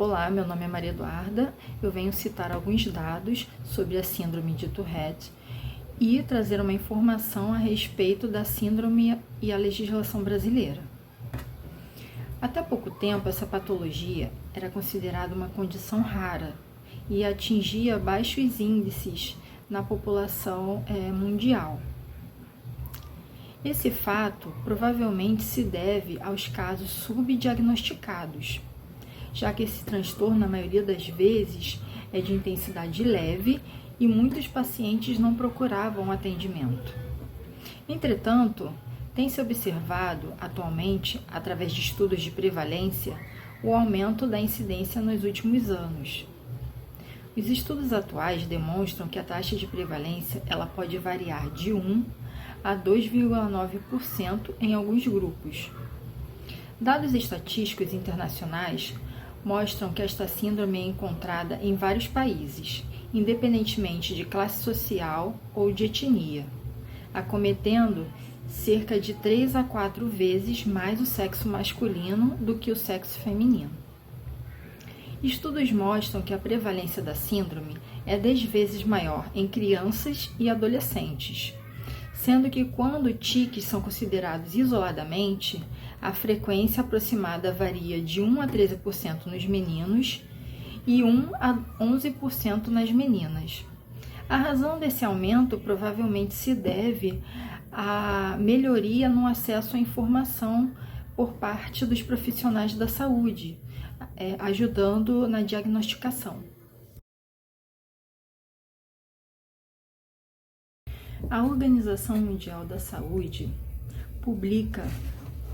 Olá, meu nome é Maria Eduarda. Eu venho citar alguns dados sobre a síndrome de Tourette e trazer uma informação a respeito da síndrome e a legislação brasileira. Até pouco tempo, essa patologia era considerada uma condição rara e atingia baixos índices na população mundial. Esse fato provavelmente se deve aos casos subdiagnosticados, já que esse transtorno, na maioria das vezes, é de intensidade leve e muitos pacientes não procuravam atendimento. Entretanto, tem-se observado atualmente, através de estudos de prevalência, o aumento da incidência nos últimos anos. Os estudos atuais demonstram que a taxa de prevalência ela pode variar de 1 a 2,9% em alguns grupos. Dados estatísticos internacionais mostram que esta síndrome é encontrada em vários países, independentemente de classe social ou de etnia, acometendo cerca de 3 a 4 vezes mais o sexo masculino do que o sexo feminino. Estudos mostram que a prevalência da síndrome é 10 vezes maior em crianças e adolescentes, sendo que quando tiques são considerados isoladamente, a frequência aproximada varia de 1 a 13% nos meninos e 1 a 11% nas meninas. A razão desse aumento provavelmente se deve à melhoria no acesso à informação por parte dos profissionais da saúde, ajudando na diagnosticação. A Organização Mundial da Saúde publica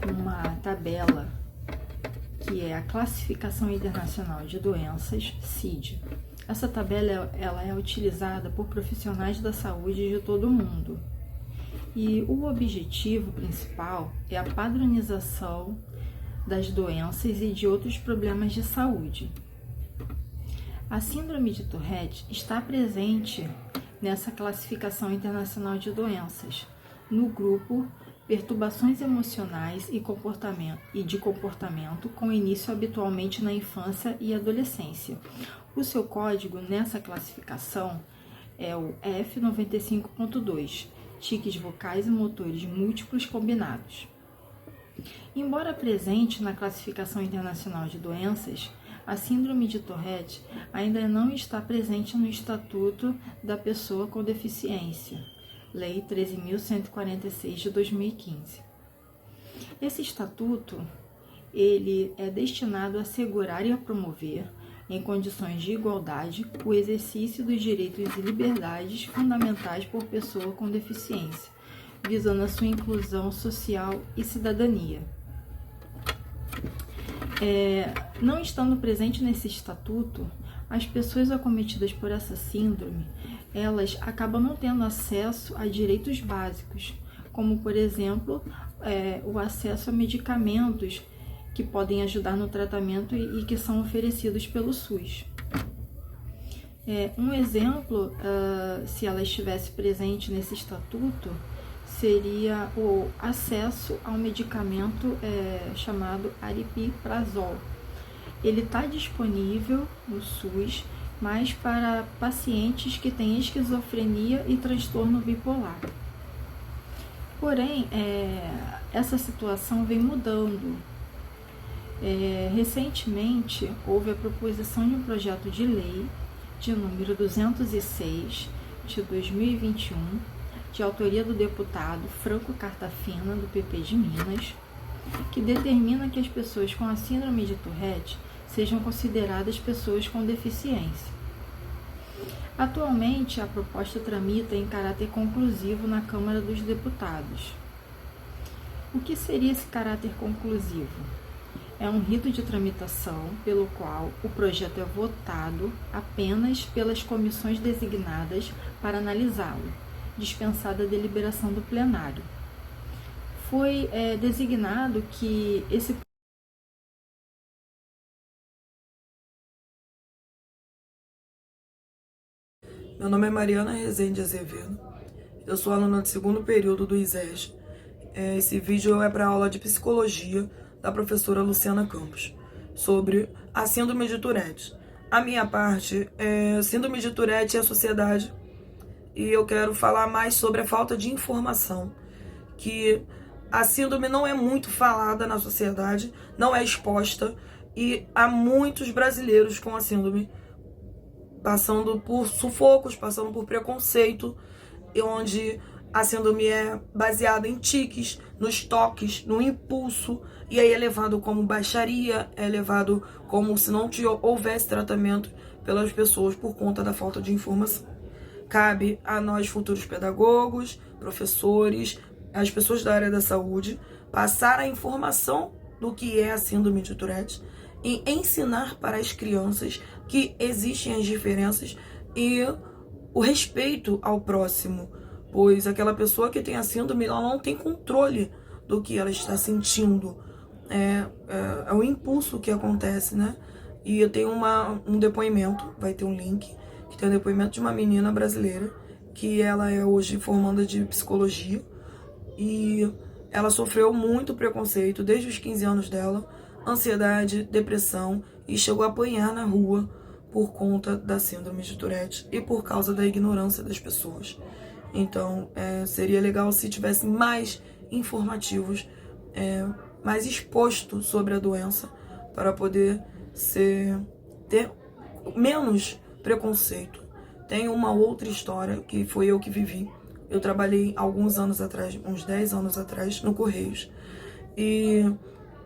uma tabela que é a Classificação Internacional de Doenças, CID. Essa tabela ela é utilizada por profissionais da saúde de todo o mundo. E o objetivo principal é a padronização das doenças e de outros problemas de saúde. A síndrome de Tourette está presente nessa classificação internacional de doenças, no grupo perturbações emocionais e de comportamento, com início habitualmente na infância e adolescência. O seu código nessa classificação é o F95.2, tiques vocais e motores múltiplos combinados. Embora presente na classificação internacional de doenças, a síndrome de Tourette ainda não está presente no Estatuto da Pessoa com Deficiência, Lei 13.146 de 2015. Esse estatuto ele é destinado a assegurar e a promover, em condições de igualdade, o exercício dos direitos e liberdades fundamentais por pessoa com deficiência, visando a sua inclusão social e cidadania. Não estando presente nesse estatuto, as pessoas acometidas por essa síndrome, elas acabam não tendo acesso a direitos básicos, como, por exemplo, o acesso a medicamentos que podem ajudar no tratamento e que são oferecidos pelo SUS. Um exemplo, se ela estivesse presente nesse estatuto, seria o acesso ao medicamento chamado aripiprazol. Ele está disponível no SUS, mas para pacientes que têm esquizofrenia e transtorno bipolar. Porém, essa situação vem mudando. Recentemente, houve a proposição de um projeto de lei de número 206 de 2021, de autoria do deputado Franco Cartafina, do PP de Minas, que determina que as pessoas com a síndrome de Tourette sejam consideradas pessoas com deficiência. Atualmente, a proposta tramita em caráter conclusivo na Câmara dos Deputados. O que seria esse caráter conclusivo? É um rito de tramitação pelo qual o projeto é votado apenas pelas comissões designadas para analisá-lo, dispensada a deliberação do plenário. Foi designado que esse Meu nome é Mariana Rezende Azevedo, eu sou aluna do segundo período do ISES. Esse vídeo é para a aula de psicologia da professora Luciana Campos. sobre a síndrome de Tourette. A minha parte é síndrome de Tourette e a sociedade, e eu quero falar mais sobre a falta de informação, que a síndrome não é muito falada na sociedade, não é exposta, e há muitos brasileiros com a síndrome passando por sufocos, passando por preconceito, onde a síndrome é baseada em tiques, nos toques, no impulso, e aí é levado como baixaria, é levado como se não houvesse tratamento pelas pessoas por conta da falta de informação. Cabe a nós, futuros pedagogos, professores, as pessoas da área da saúde, passar a informação do que é a síndrome de Tourette e ensinar para as crianças que existem as diferenças e o respeito ao próximo, pois aquela pessoa que tem a síndrome, ela não tem controle do que ela está sentindo. É o impulso que acontece, né? E eu tenho um depoimento, vai ter um link, que tem um depoimento de uma menina brasileira, que ela é hoje formanda de psicologia, e ela sofreu muito preconceito desde os 15 anos dela, ansiedade, depressão, e chegou a apanhar na rua por conta da síndrome de Tourette e por causa da ignorância das pessoas. Então, seria legal se tivesse mais informativos, mais exposto sobre a doença, para poder ter menos preconceito. Tem uma outra história que foi eu que vivi. Eu trabalhei alguns anos atrás, uns 10 anos atrás, no Correios. E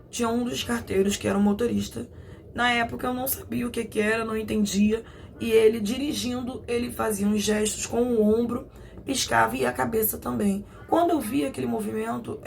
tinha um dos carteiros que era um motorista. Na época eu não sabia o que era, não entendia. E ele dirigindo, ele fazia uns gestos com o ombro, piscava e a cabeça também. Quando eu vi aquele movimento,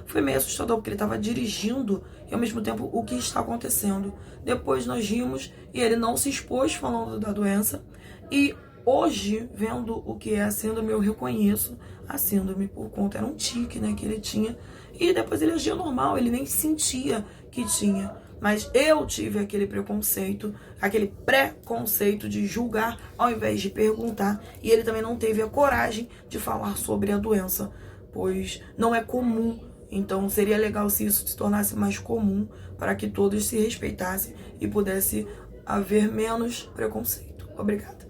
foi meio assustador, porque ele estava dirigindo e ao mesmo tempo o que está acontecendo. Depois nós rimos e ele não se expôs falando da doença. E hoje, vendo o que é a síndrome, eu reconheço a síndrome por conta, era um tique, né, que ele tinha. E depois ele agia normal, ele nem sentia que tinha. Mas eu tive aquele preconceito, aquele preconceito de julgar ao invés de perguntar. E ele também não teve a coragem de falar sobre a doença, pois não é comum. Então seria legal se isso se tornasse mais comum, para que todos se respeitassem e pudesse haver menos preconceito. Obrigada.